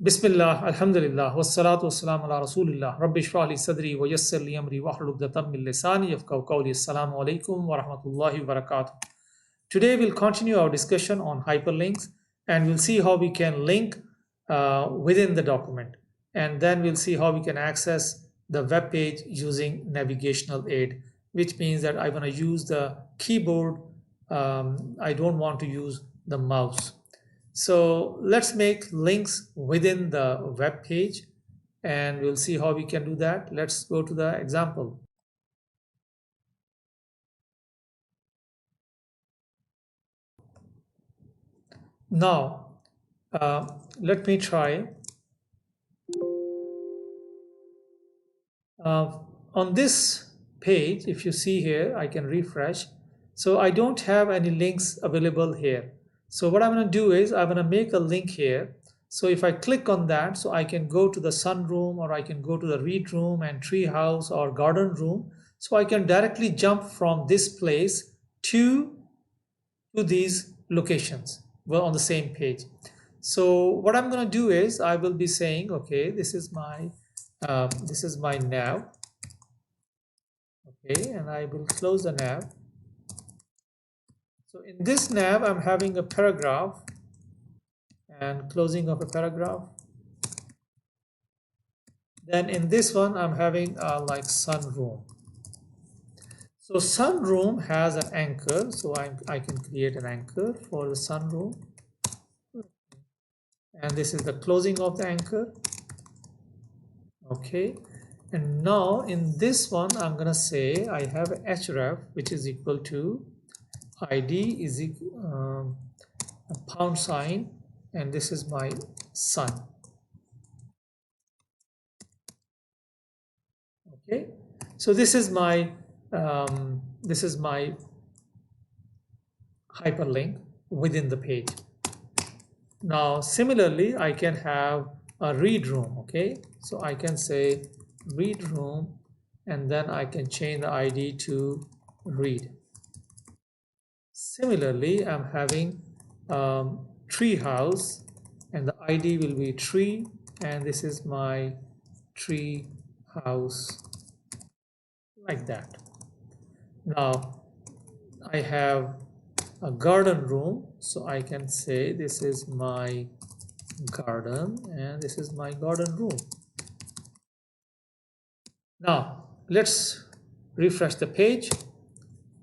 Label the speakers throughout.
Speaker 1: Bismillah, Alhamdulillah, wassalatu wassalamu ala Rasulillah, Rabbi shrah li sadri wa yassir li amri wahlul 'uqdatam min lisani yafqahu qawli. Assalamu alaikum wa rahmatullahi wa barakatuh. Today we'll continue our discussion on hyperlinks and we'll see how we can link within the document. And then we'll see how we can access the web page using navigational aid, which means that I want to use the keyboard. I don't want to use the mouse. So let's make links within the web page and we'll see how we can do that. Let's go to the example. Now, let me try. On this page, if you see here, I can refresh. So I don't have any links available here. So what I'm going to do is I'm going to make a link here. So if I click on that, so I can go to the sunroom or I can go to the read room and treehouse or garden room. So I can directly jump from this place to these locations well on the same page. So what I'm going to do is I will be saying, okay, this is my nav. Okay, and I will close the nav. So in this nav, I'm having a paragraph and closing of a paragraph. Then in this one, I'm having like sunroom. So sunroom has an anchor. So I can create an anchor for the sunroom. And this is the closing of the anchor. Okay. And now in this one, I'm going to say I have href, which is equal to ID is equal, a pound sign, and this is my sun. Okay, so this is my hyperlink within the page. Now similarly, I can have a read room. Okay, so I can say read room, and then I can change the ID to read. Similarly, I'm having tree house and the ID will be tree, and this is my tree house, like that. Now I have a garden room, so I can say this is my garden and this is my garden room. Now let's refresh the page.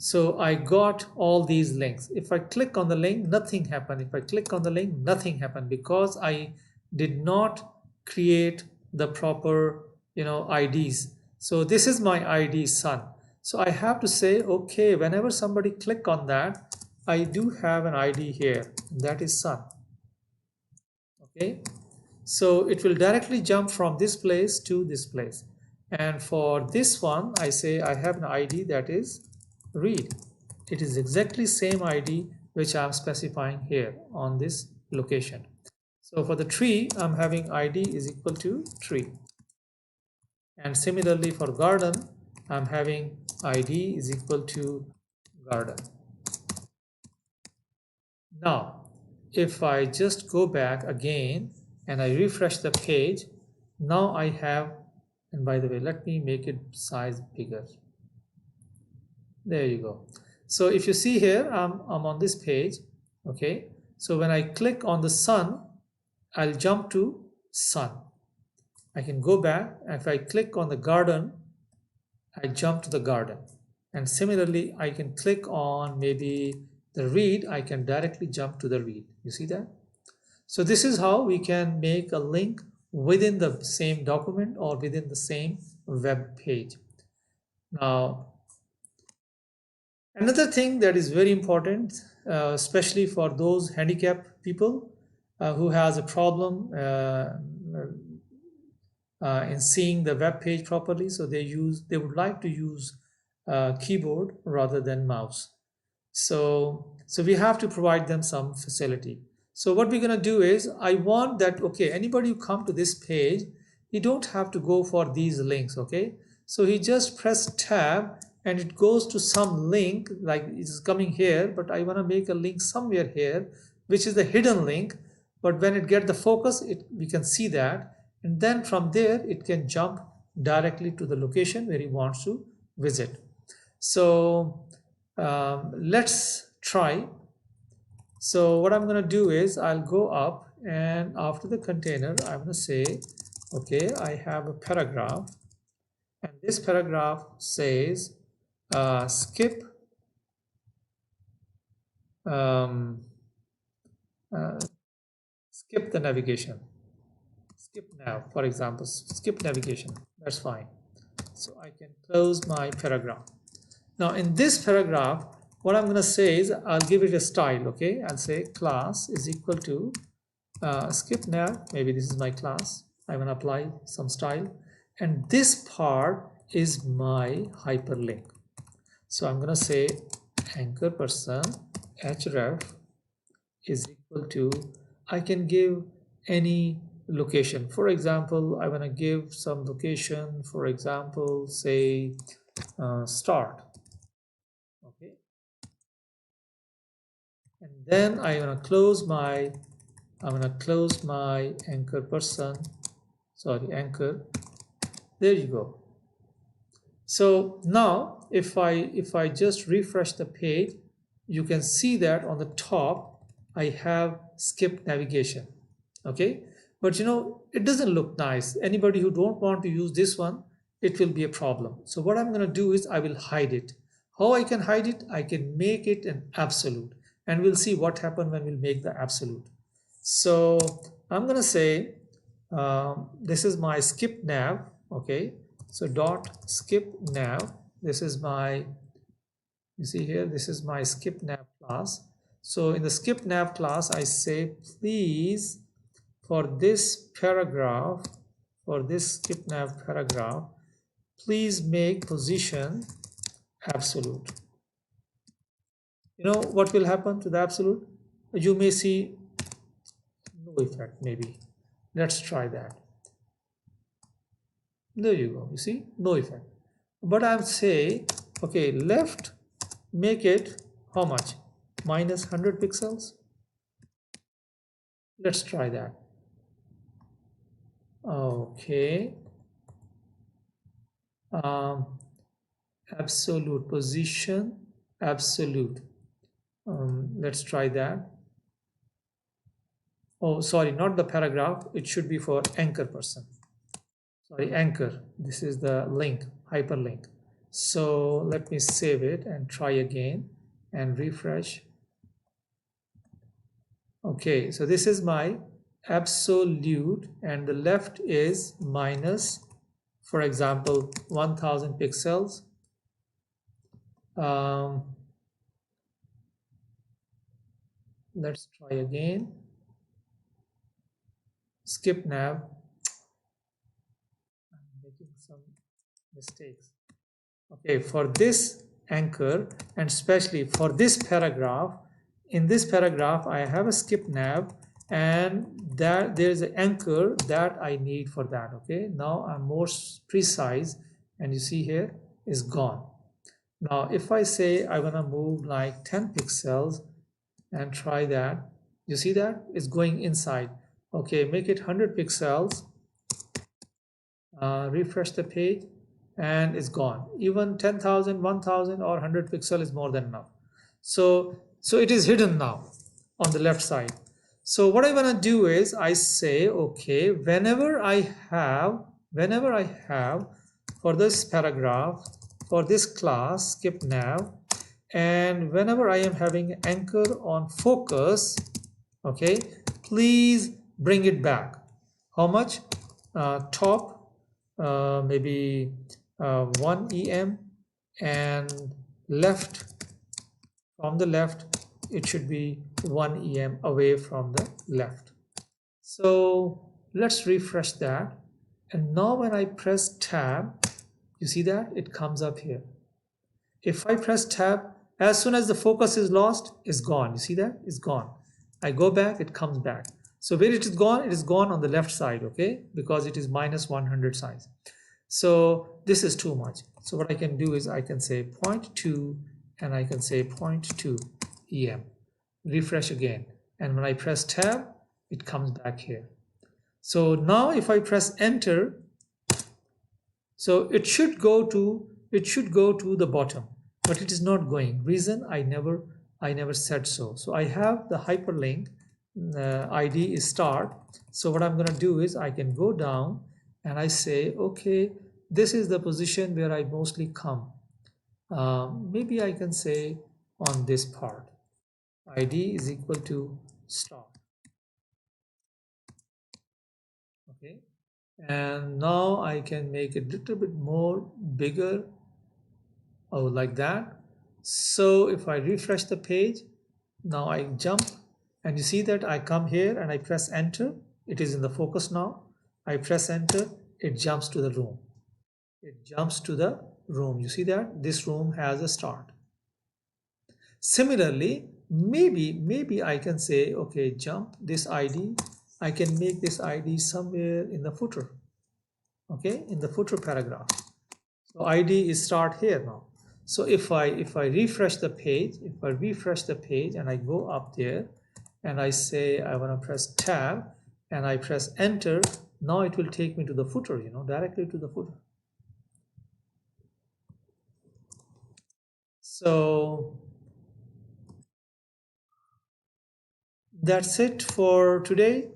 Speaker 1: So I got all these links. If I click on the link, nothing happened. If I click on the link, nothing happened because I did not create the proper, IDs. So this is my ID sun. So I have to say, okay, whenever somebody click on that, I do have an ID here. That is sun. Okay. So it will directly jump from this place to this place. And for this one, I say I have an ID that is read. It is exactly same ID which I'm specifying here on this location. So for the tree, I'm having ID is equal to tree. And similarly for garden, I'm having ID is equal to garden. Now, if I just go back again and I refresh the page, now I have, and by the way, let me make it size bigger. There you go. So if you see here, I'm on this page. Okay. So when I click on the sun, I'll jump to sun. I can go back. If I click on the garden, I jump to the garden. And similarly, I can click on maybe the read. I can directly jump to the read. You see that? So this is how we can make a link within the same document or within the same web page. Now, another thing that is very important, especially for those handicapped people who has a problem in seeing the web page properly, so they would like to use keyboard rather than mouse. So we have to provide them some facility. So what we're going to do is I want that, okay, anybody who come to this page, he don't have to go for these links. Okay, so he just press tab and it goes to some link, like it's coming here, but I want to make a link somewhere here, which is the hidden link, but when it get the focus, we can see that, and then from there it can jump directly to the location where he wants to visit. So let's try. So what I'm going to do is I'll go up, and after the container I'm going to say, okay, I have a paragraph, and this paragraph says skip um, skip the navigation, skip nav, for example, skip navigation. That's fine. So I can close my paragraph. Now in this paragraph, what I'm going to say is I'll give it a style. Okay, I'll say class is equal to skip nav. Maybe this is my class. I'm going to apply some style, and this part is my hyperlink. So I'm going to say anchor person href is equal to, I can give any location. For example, I want to give some location, for example, say start. Okay, and then I'm going to close my anchor person, sorry, anchor. There you go. So now if I just refresh the page, you can see that on the top I have skip navigation. Okay, but you know, it doesn't look nice. Anybody who don't want to use this one, it will be a problem. So what I'm going to do is I will hide it. How I can hide it? I can make it an absolute, and we'll see what happens when we'll make the absolute. So I'm going to say this is my skip nav. Okay, so dot skip nav, this is my, you see here, this is my skip nav class. So in the skip nav class I say, please, for this paragraph, for this skip nav paragraph, please make position absolute. You know what will happen to the absolute? You may see no effect. Maybe let's try that. There you go. You see, no effect. But I'm say, okay, left, make it how much? Minus 100 pixels. Let's try that. Okay. Absolute position, absolute. Let's try that. Oh, sorry, not the paragraph. It should be for anchor person. Sorry, anchor. This is the link, hyperlink. So let me save it and try again and refresh. Okay, so this is my absolute, and the left is minus, for example, 1000 pixels. Let's try again. Skip nav. I'm making some mistakes. Okay, for this anchor, and especially for this paragraph, in this paragraph I have a skip nav, and that there is an anchor that I need for that. Okay, now I'm more precise, and you see here is gone. Now if I say I want to move like 10 pixels and try that, you see that it's going inside. Okay, make it 100 pixels, refresh the page, and it's gone. Even 10,000, 1,000 or 100 pixel is more than enough. So it is hidden now on the left side. So what I want to do is I say, okay, whenever I have for this paragraph, for this class skip nav, and whenever I am having anchor on focus, okay, please bring it back. How much? Top maybe 1 em, and left, from the left it should be 1 em away from the left. So let's refresh that, and now when I press tab, you see that it comes up here. If I press tab, as soon as the focus is lost, it's gone. You see that? It's gone. I go back, it comes back. So where it is gone? It is gone on the left side, okay? Because it is minus 100 size. So this is too much. So what I can do is I can say 0.2, and I can say 0.2 em. Refresh again. And when I press tab, it comes back here. So now if I press enter, so it should go to the bottom, but it is not going. Reason, I never said so. So I have the hyperlink, ID is start. So what I'm going to do is I can go down and I say, okay, this is the position where I mostly come. Maybe I can say on this part, ID is equal to start. Okay, and now I can make it a little bit more bigger. Oh, like that. So if I refresh the page, now I jump and you see that I come here and I press enter. It is in the focus now. I press enter, it jumps to the room. It jumps to the room. You see that this room has a start. Similarly, maybe I can say, okay, jump this ID. I can make this ID somewhere in the footer. Okay, in the footer paragraph. So ID is start here now. So if I refresh the page, and I go up there and I say I want to press tab and I press enter, now it will take me to the footer, directly to the footer. So that's it for today.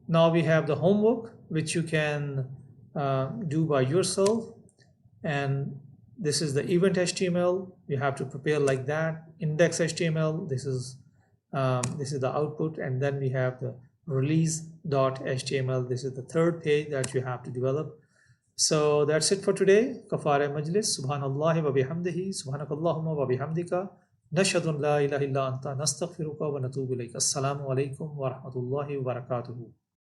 Speaker 1: Now we have the homework which you can do by yourself, and this is the event HTML. You have to prepare like that. Index HTML, this is the output, and then we have the release.html. This is the third page that you have to develop. So that's it for today. Kafara majlis. Subhanallah wa bihamdihi. Subhanakallahumma wa bihamdika. Nashhadu an la ilaha illa anta nastaghfiruka wa natubu ilayk. Assalamu alaikum wa rahmatullahi wa barakatuhu.